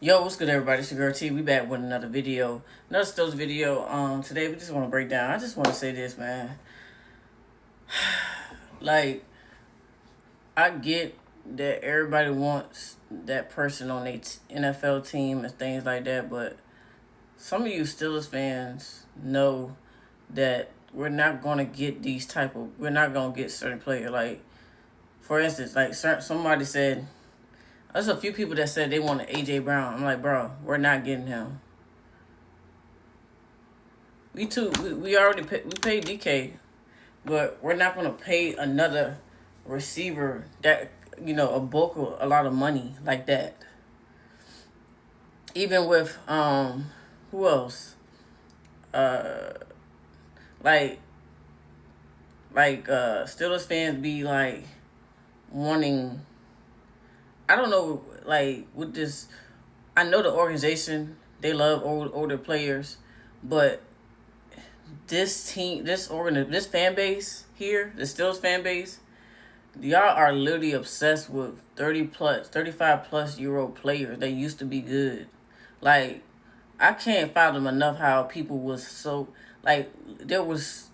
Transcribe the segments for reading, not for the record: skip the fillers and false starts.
Yo, what's good, everybody? It's your girl T. We back with another video, another Stills video. Today we just want to break down. I just want to say this, man. Like, I get that everybody wants that person on their NFL team and things like that, but some of you Steelers fans know that we're not gonna get these type of. We're not gonna get certain players. Like, for instance, like somebody said. There's a few people that said they wanted AJ Brown. I'm like, bro, we're not getting him. We already we paid DK, but we're not gonna pay another receiver that a lot of money like that. Even with who else? Uh, like Steelers fans be like wanting. I don't know, like with this. I know the organization, they love older players, but this team, this fan base here, the Steelers fan base, y'all are literally obsessed with 35 plus year old players that used to be good. Like, I can't fathom enough how people was so, like, there was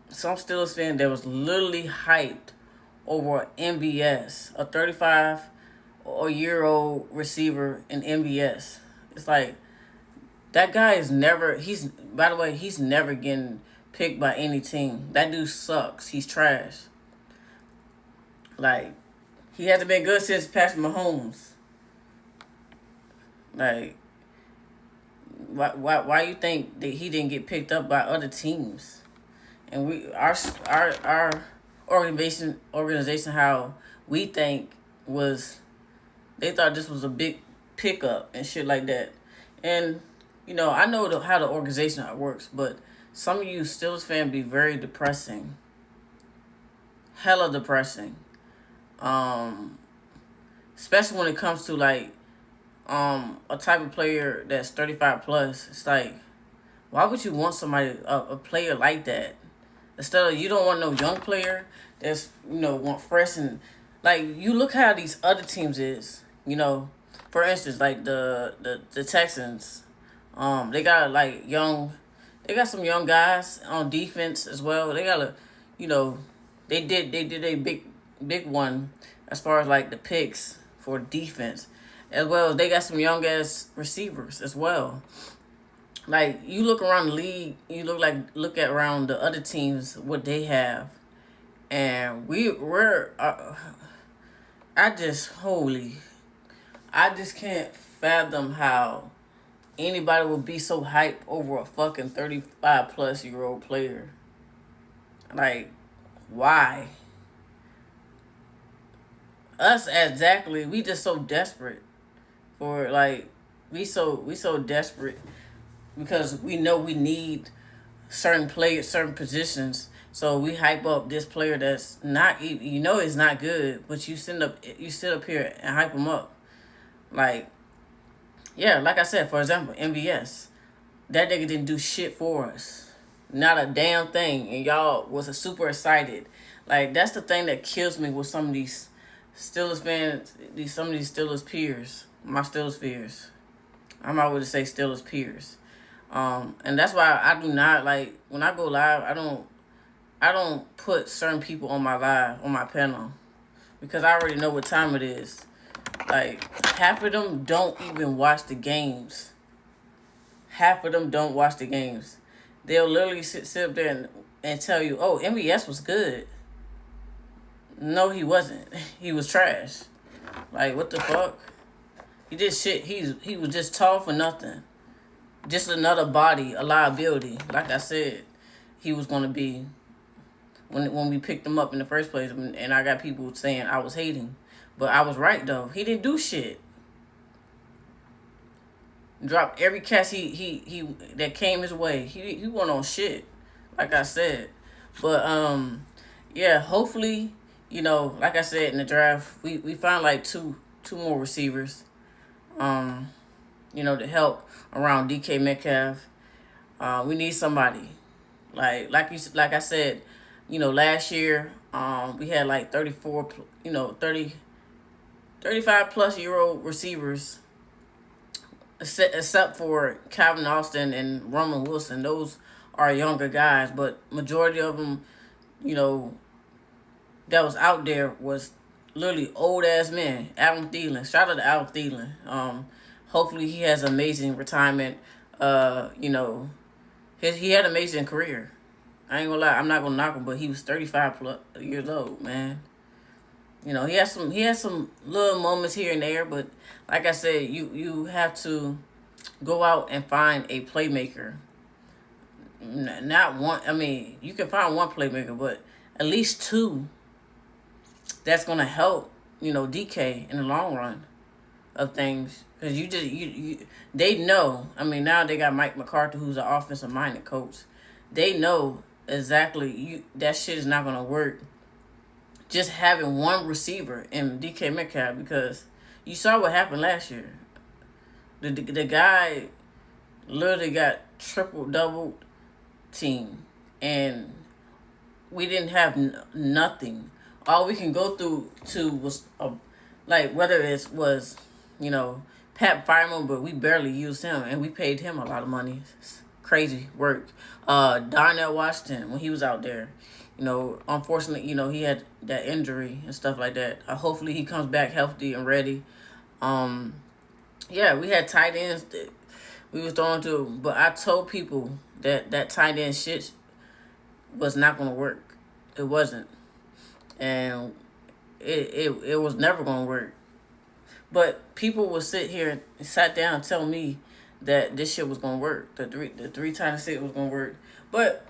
some Steelers fan that was literally hyped over MVS, a 35-year-old receiver in MVS. It's like, that guy is never, by the way, he's never getting picked by any team. That dude sucks. He's trash. Like, he hasn't been good since Patrick Mahomes. Like, why you think that he didn't get picked up by other teams? And our organization, how we think was, they thought this was a big pickup and shit like that. And I know how the organization works, but some of you Steelers fans be very depressing. Hella depressing. Especially when it comes to like a type of player that's 35 plus. It's like, why would you want somebody a player like that? Instead of, you don't want no young player that's want fresh, and like, you look how these other teams is. For instance, like the Texans. They got like they got some young guys on defense as well. They got they did a big one as far as like the picks for defense, as well as they got some young ass receivers as well. Like, you look around the league, you look at around the other teams what they have, and I just can't fathom how anybody would be so hyped over a fucking 35-plus-year-old player. Like, why? Us exactly, we just so desperate for, like, we so desperate because we know we need certain players, certain positions. So we hype up this player that's not, it's not good, but you sit up here and hype him up. Like, yeah, like I said, for example, MVS. That nigga didn't do shit for us. Not a damn thing. And y'all was super excited. Like, that's the thing that kills me with some of these Steelers fans, some of these Steelers peers, my Steelers peers. I'm not going to say Steelers peers. And that's why I do not, like, when I go live, I don't put certain people on my panel, because I already know what time it is. Like, half of them don't even watch the games. Half of them don't watch the games. They'll literally sit up there and tell you, oh, MVS was good. No, he wasn't. He was trash. Like, what the fuck? He did shit. He was just tall for nothing. Just another body, a liability. Like I said, he was going to be when we picked him up in the first place. And I got people saying I was hating. But I was right, though. He didn't do shit. Dropped every catch he that came his way. He went on shit, like I said. But yeah, hopefully, like I said, in the draft, we found like two more receivers, to help around DK Metcalf. We need somebody. Like I said, last year, we had like 35 plus year old receivers. except for Calvin Austin and Roman Wilson. Those are younger guys, but majority of them, you know, that was out there was literally old ass men. Adam Thielen, shout out to Adam Thielen. Hopefully he has an amazing retirement. You know, he had an amazing career. I ain't gonna lie, I'm not gonna knock him, but he was 35 plus years old, man. You know, he has some little moments here and there, but like I said, you have to go out and find a playmaker. Not one. I mean, you can find one playmaker, but at least two that's gonna help. You know, DK in the long run of things, because they know. I mean, now they got Mike McCarthy, who's an offensive minded coach. They know exactly that shit is not gonna work. Just having one receiver in DK Metcalf, because you saw what happened last year. The guy literally got triple double team, and we didn't have nothing. All we can go through to was like whether it was, you know, Pat Fireman, but we barely used him, and we paid him a lot of money. It's crazy work. Darnell Washington, when he was out there, you know, unfortunately, you know, he had that injury and stuff like that. Hopefully he comes back healthy and ready. Yeah, we had tight ends that we was throwing to, but I told people that tight end shit was not going to work. It wasn't. And it was never going to work. But people would sit here and sat down and tell me that this shit was going to work. The three tight shit was going to work. But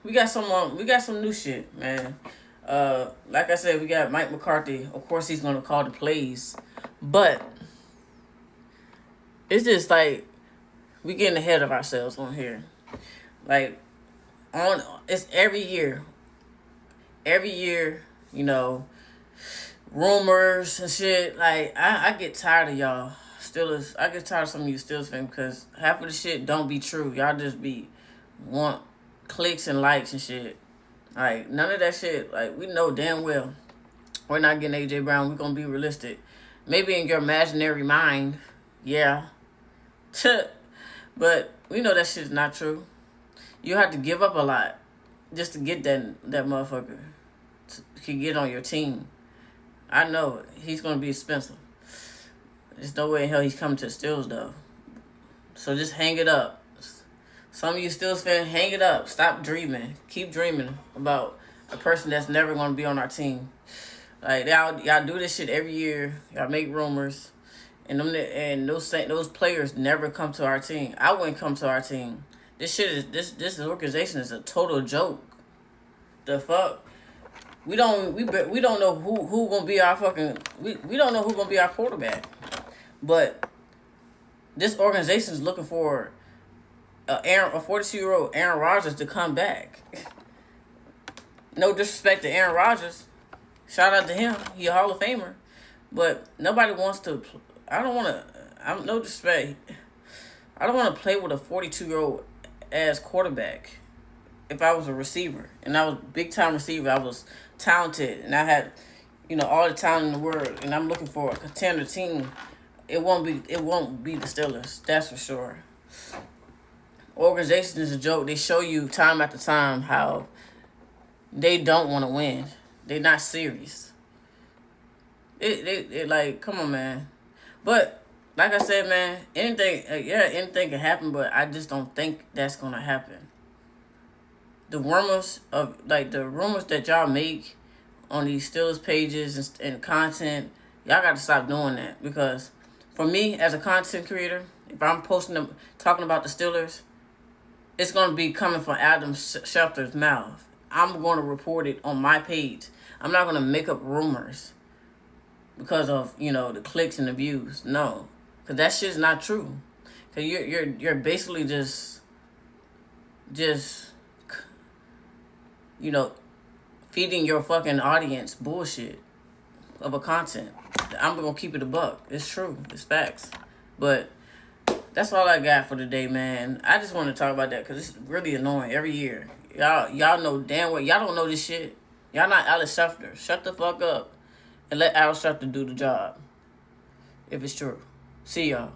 we got some new shit, man. Like I said, we got Mike McCarthy. Of course, he's going to call the plays. But it's just like we getting ahead of ourselves on here. Like, it's every year, you know, rumors and shit. Like, I get tired of y'all Steelers. I get tired of some of you Steelers fans, because half of the shit don't be true. Y'all just want clicks and likes and shit. Like, none of that shit. Like, we know damn well we're not getting AJ Brown. We're gonna be realistic. Maybe in your imaginary mind, yeah. But we know that shit's not true. You have to give up a lot just to get that motherfucker to get on your team. I know he's gonna be expensive. There's no way in hell he's coming to the Steelers though. So just hang it up. Some of you Steelers fans, hang it up. Stop dreaming. Keep dreaming about a person that's never gonna be on our team. Like, y'all do this shit every year. Y'all make rumors. And those players never come to our team. I wouldn't come to our team. This organization is a total joke. The fuck? We don't know who gonna be our fucking we don't know who gonna be our quarterback. But this organization is looking for a 42-year-old Aaron Rodgers to come back. No disrespect to Aaron Rodgers. Shout out to him. He a Hall of Famer. But nobody wants to. I'm no disrespect. I don't want to play with a 42-year-old ass quarterback. If I was a receiver, and I was a big time receiver, I was talented, and I had, you know, all the talent in the world, and I'm looking for a contender team, it won't be the Steelers. That's for sure. Organization is a joke. They show you time after time how they don't want to win. They're not serious. It like, come on, man. But like I said, man, anything can happen, but I just don't think that's gonna happen. The rumors that y'all make on these Steelers pages and content, y'all got to stop doing that, because for me as a content creator, if I'm posting them talking about the Steelers, it's gonna be coming from Adam Schefter's mouth. I'm gonna report it on my page. I'm not gonna make up rumors because of, you know, the clicks and the views. No, because that shit's not true. Cause you're basically just you know, feeding your fucking audience bullshit of a content. I'm gonna keep it a buck. It's true. It's facts. But that's all I got for today, man. I just want to talk about that because it's really annoying every year. Y'all know damn well y'all don't know this shit. Y'all not Alex Schefter. Shut the fuck up and let Alex Schefter do the job. If it's true. See y'all.